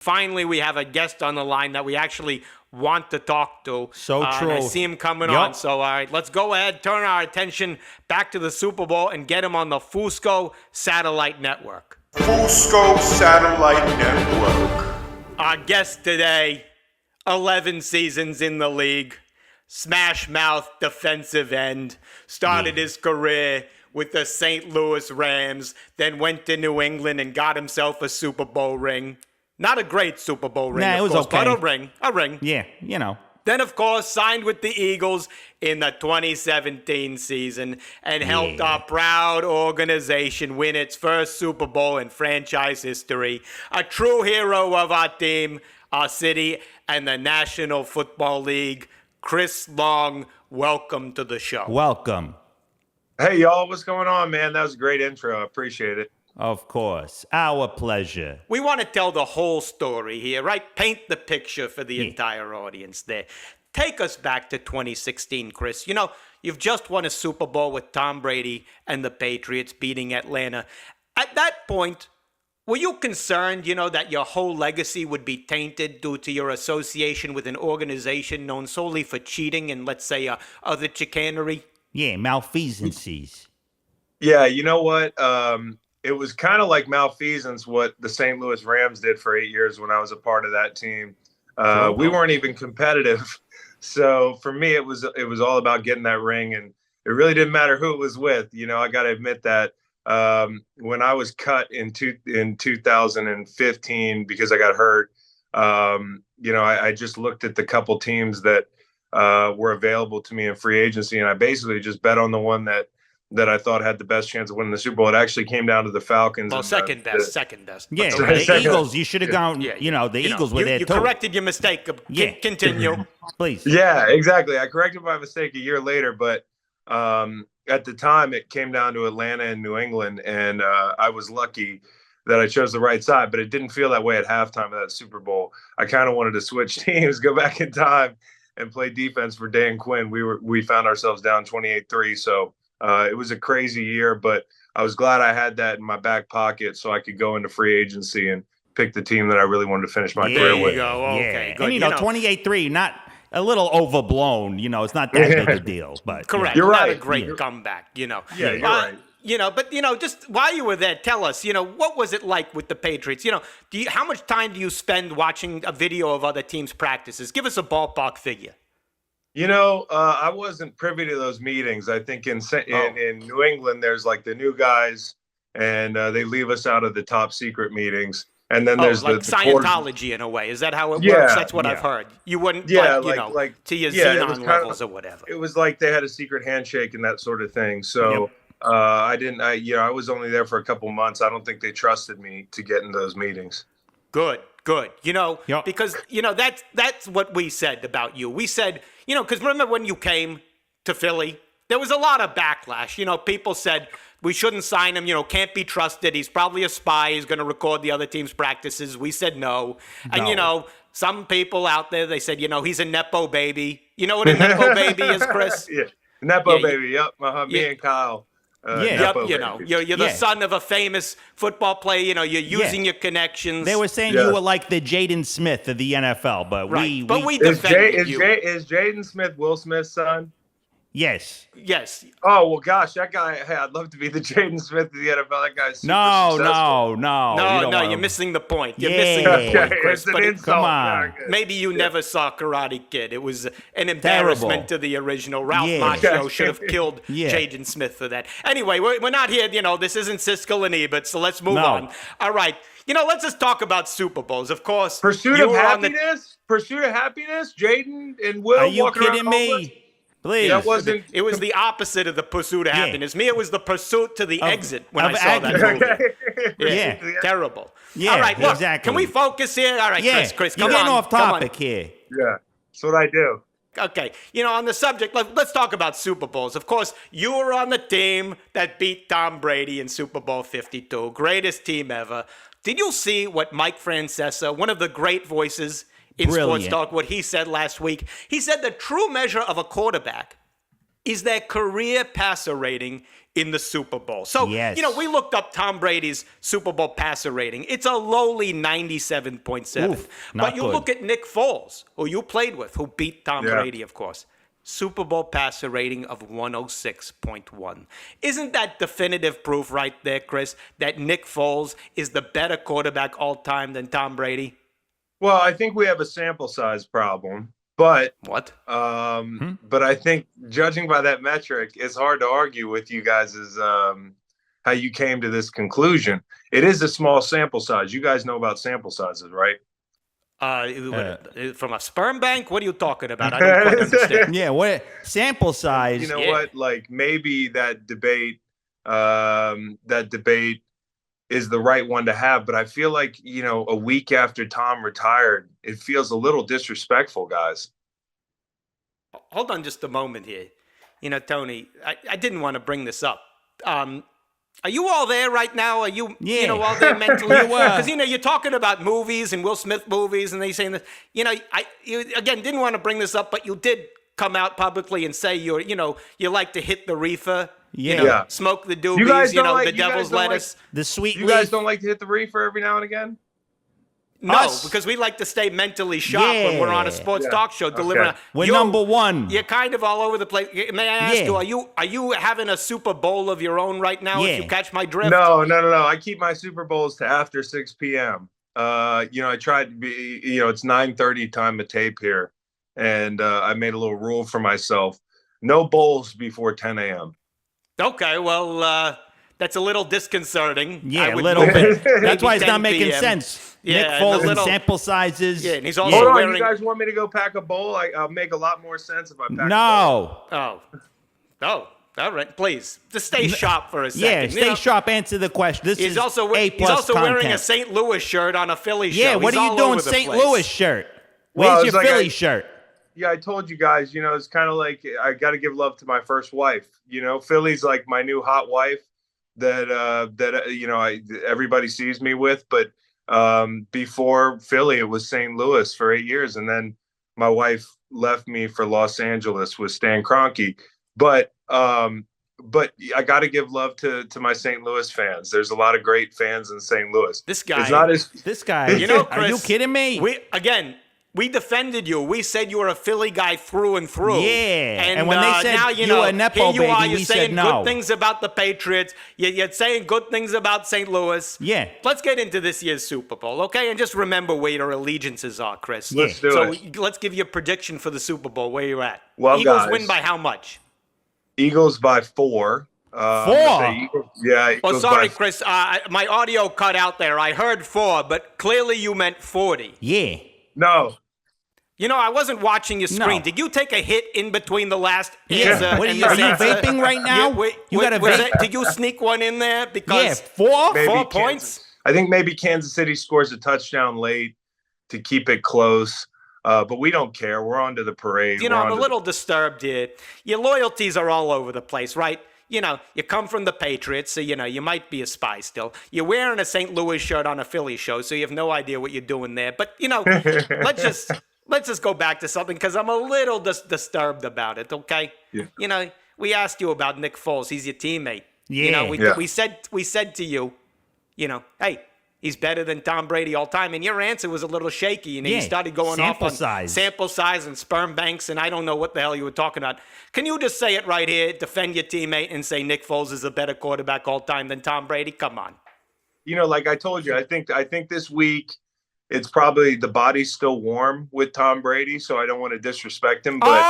Finally, we have a guest on the line that we actually want to talk to. So true. I see him coming on. So, all right, let's go ahead, turn our attention back to the Super Bowl and get him on the FUSCO Satellite Network. FUSCO Satellite Network. Our guest today, 11 seasons in the league, smash mouth defensive end, started his career with the St. Louis Rams, then went to New England and got himself a Super Bowl ring. Not a great Super Bowl ring, it was course, okay. but a ring. Yeah, you know. Then, of course, signed with the Eagles in the 2017 season and helped our proud organization win its first Super Bowl in franchise history. A true hero of our team, our city, and the National Football League. Chris Long, welcome to the show. Welcome. Hey, y'all. What's going on, man? That was a great intro. I appreciate it. Of course. Our pleasure. We want to tell the whole story here, right? Paint the picture for the entire audience there. Take us back to 2016, Chris. You know, you've just won a Super Bowl with Tom Brady and the Patriots beating Atlanta. At that point, were you concerned, that your whole legacy would be tainted due to your association with an organization known solely for cheating and, let's say, other chicanery? Yeah, malfeasances. Yeah, you know what? It was kind of like malfeasance what the St. Louis Rams did for 8 years when I was a part of that team. We weren't even competitive. So for me, it was all about getting that ring, and it really didn't matter who it was with. I got to admit that when I was cut in 2015 because I got hurt, I just looked at the couple teams that were available to me in free agency, and I basically just bet on the one that I thought had the best chance of winning the Super Bowl. It actually came down to the Falcons. Well, second best. Yeah, the Eagles. You should have gone, the Eagles were there, you too. You corrected your mistake. Continue. Please. Yeah, exactly. I corrected my mistake a year later, but at the time, it came down to Atlanta and New England, and I was lucky that I chose the right side, but it didn't feel that way at halftime of that Super Bowl. I kind of wanted to switch teams, go back in time, and play defense for Dan Quinn. We found ourselves down 28-3, so it was a crazy year, but I was glad I had that in my back pocket so I could go into free agency and pick the team that I really wanted to finish my career with. There you go. Okay, good. And, 28-3, not a little overblown. It's not that big a deal. But correct. You're not right. a great comeback, Yeah, you're right. But, just while you were there, tell us, what was it like with the Patriots? How much time do you spend watching a video of other teams' practices? Give us a ballpark figure. I wasn't privy to those meetings. I think in New England, there's like the new guys, and they leave us out of the top secret meetings. And then there's like the Scientology in a way. Is that how it works? That's what I've heard. You wouldn't, to your Xenon levels or whatever. It was like they had a secret handshake and that sort of thing. So I was only there for a couple months. I don't think they trusted me to get in those meetings. Good. Because, that's what we said about you. We said, because remember when you came to Philly, there was a lot of backlash. People said we shouldn't sign him, can't be trusted. He's probably a spy. He's going to record the other team's practices. We said no. And, some people out there, they said, he's a Nepo baby. You know what a Nepo baby is, Chris? Yeah, Nepo baby, yep. Me and Kyle. You're the son of a famous football player. You're using your connections. They were saying you were like the Jaden Smith of the NFL, but we defended you. Is Jaden Smith Will Smith's son? Yes. Oh, well, gosh, that guy, I'd love to be the Jaden Smith of the NFL. That guy's super successful. No, you're missing the point. You're missing the point, Chris. It's an insult. Come on. Maybe you never saw Karate Kid. It was an embarrassment to the original. Ralph Macchio should have killed Jaden Smith for that. Anyway, we're not here, this isn't Siskel and Ebert, so let's move on. All right. Let's just talk about Super Bowls. Of course. Pursuit of happiness? Jaden and Will. Are you kidding me? Please. It was the opposite of the pursuit of happiness. Me, it was the pursuit to the exit when I saw that movie. Terrible. Yeah, all right, look, exactly. Can we focus here? All right, Chris, come on. You're getting off topic on. here. Yeah, that's what I do. Okay, on the subject, let's talk about Super Bowls. Of course, you were on the team that beat Tom Brady in Super Bowl 52. Greatest team ever. Did you see what Mike Francesa, one of the great voices in sports talk, what he said last week? He said the true measure of a quarterback is their career passer rating in the Super Bowl. So, Yes. we looked up Tom Brady's Super Bowl passer rating. It's a lowly 97.7. Oof, But not you good. look at Nick Foles, who you played with, who beat Tom Yeah. Brady, of course. Super Bowl passer rating of 106.1. Isn't that definitive proof right there, Chris, that Nick Foles is the better quarterback all time than Tom Brady? Well, I think we have a sample size problem, but What? but I think judging by that metric, it's hard to argue with you guys' how you came to this conclusion. It is a small sample size. You guys know about sample sizes, right? From a sperm bank? What are you talking about? I don't quite understand. Yeah, what sample size? You know Yeah. what? Like maybe that debate is the right one to have, but I feel like, a week after Tom retired, it feels a little disrespectful, guys. Hold on just a moment here. Tony, I didn't want to bring this up. Are you all there right now? Are you, Yeah. all there mentally? You were. Because, you're talking about movies and Will Smith movies, and they saying that, you again, didn't want to bring this up, but you did come out publicly and say you like to hit the reefer, Yeah. Yeah. smoke the doobies, You guys don't the you guys devil's don't lettuce. The sweet You guys leaf. don't like to hit the reefer every now and again? No, Us? because we like to stay mentally sharp when we're on a Yeah. sports Yeah. talk show delivering. Okay. We're number one. You're kind of all over the place. May I ask Yeah. you, are you having a Super Bowl of your own right now? Yeah. If you catch my drift. No. I keep my Super Bowls to after 6 p.m. I tried to be, it's 9:30 time of tape here. And I made a little rule for myself. No bowls before 10 a.m. Okay, well, that's a little disconcerting. Yeah, I a would little move bit. it maybe That's why it's 10 not making PM. sense. Yeah, Nick and Foles the and little- sample sizes. Yeah, and he's also Hold on, wearing. you guys want me to go pack a bowl? I'll make a lot more sense if I pack a bowl. No. Oh, all right. Please, just stay sharp for a Yeah, second. stay sharp. Answer the question. This He's is also A he's plus also wearing a content. St. Louis shirt on a Philly show. Yeah, what He's are you all doing, over the St. place. Louis shirt? Well, Where's it's your like Philly shirt? Yeah, I told you guys, it's kind of like I got to give love to my first wife. Philly's like my new hot wife that everybody sees me with. But before Philly, it was St. Louis for 8 years, and then my wife left me for Los Angeles with Stan Kroenke. But I got to give love to my St. Louis fans. There's a lot of great fans in St. Louis. This guy- It's not as This guy. Chris, are you kidding me? We defended you. We said you were a Philly guy through and through. Yeah, and when they said now, you were a Nepo here you are, baby, you're we saying said no. good things about the Patriots. You're saying good things about St. Louis. Yeah. Let's get into this year's Super Bowl, okay? And just remember where your allegiances are, Chris. Let's do so it. let's give you a prediction for the Super Bowl. Where you're at? Well, Eagles guys. win by how much? Eagles by 4. 4? Yeah. Well, Eagles sorry, by Chris. My audio cut out there. I heard 4, but clearly you meant 40. Yeah. No. I wasn't watching your screen. No. Did you take a hit in between the last Yeah. answer? What are and you- the are you answer? vaping right now? You got a was vape? it- Did you sneak one in there? Because Yeah, 4? Maybe 4 Kansas- points? I think maybe Kansas City scores a touchdown late to keep it close. But we don't care. We're on to the parade. I'm a little disturbed here. Your loyalties are all over the place, right? You come from the Patriots, so, you might be a spy still. You're wearing a St. Louis shirt on a Philly show, so you have no idea what you're doing there. But, let's just go back to something because I'm a little disturbed about it, okay? Yeah. We asked you about Nick Foles. He's your teammate. Yeah. We said to you, hey, he's better than Tom Brady all time. And your answer was a little shaky. You Yeah, started going sample off on size. sample size and sperm banks, and I don't know what the hell you were talking about. Can you just say it right here, defend your teammate, and say Nick Foles is a better quarterback all time than Tom Brady? Come on. Like I told you, I think this week it's probably the body's still warm with Tom Brady, so I don't want to disrespect him. But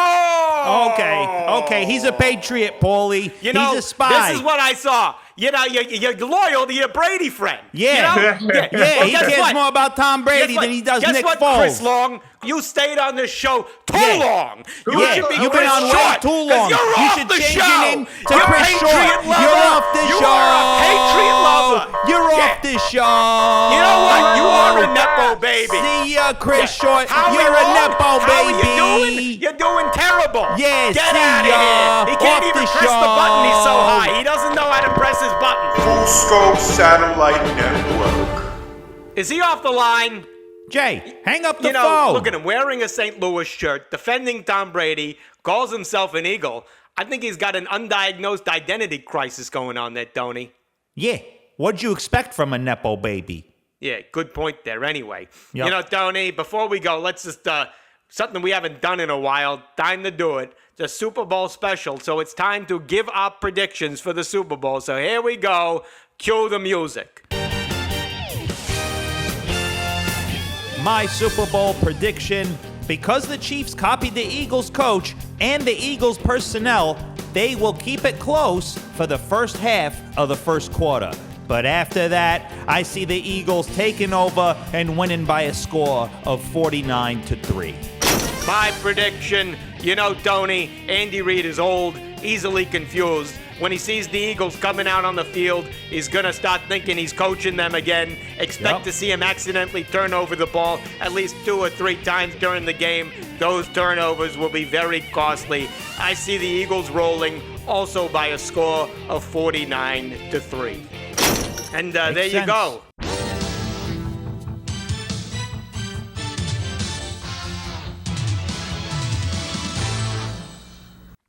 Okay. He's a Patriot, Paulie. He's a spy. This is what I saw. You're loyal to your Brady friend. Yeah. Yeah, Yeah, he guess cares what? more about Tom Brady than he does Guess Nick what, Foles. Chris Long? You stayed on this show too Yeah. long. You Yeah, should be you've been Chris on way Short, too 'cause long. You're You off should the change show. your name to You're a Chris Patriot Short. lover. You're off the you show. are a Patriot lover. You're Yeah. off the show. You know what? You are a Nepo baby. See ya, Chris Short. How You're we a wrong? Nepo How are baby. you doing? You're doing terrible. Yeah, Get see out of ya. here. He can't Off even the press the button. He's so show. high. He doesn't know how to press his button. FUSCO Satellite Network. Is he off the line? Jay, hang up the You know, phone. look at him wearing a St. Louis shirt, defending Tom Brady, calls himself an Eagle. I think he's got an undiagnosed identity crisis going on there, Tony. Yeah. What'd you expect from a Nepo baby? Yeah, good point there anyway. Yep. You know, Tony, before we go, let's just, something we haven't done in a while, time to do it. The Super Bowl special, so it's time to give our predictions for the Super Bowl. So here we go. Cue the music. My Super Bowl prediction, because the Chiefs copied the Eagles coach and the Eagles personnel, they will keep it close for the first half of the first quarter. But after that, I see the Eagles taking over and winning by a score of 49-3. My prediction, you know, Tony, Andy Reid is old, easily confused. When he sees the Eagles coming out on the field, he's going to start thinking he's coaching them again. Expect to see him accidentally turn over the ball at least 2 or 3 times during the game. Those turnovers will be very costly. I see the Eagles rolling also by a score of 49-3. And there you go.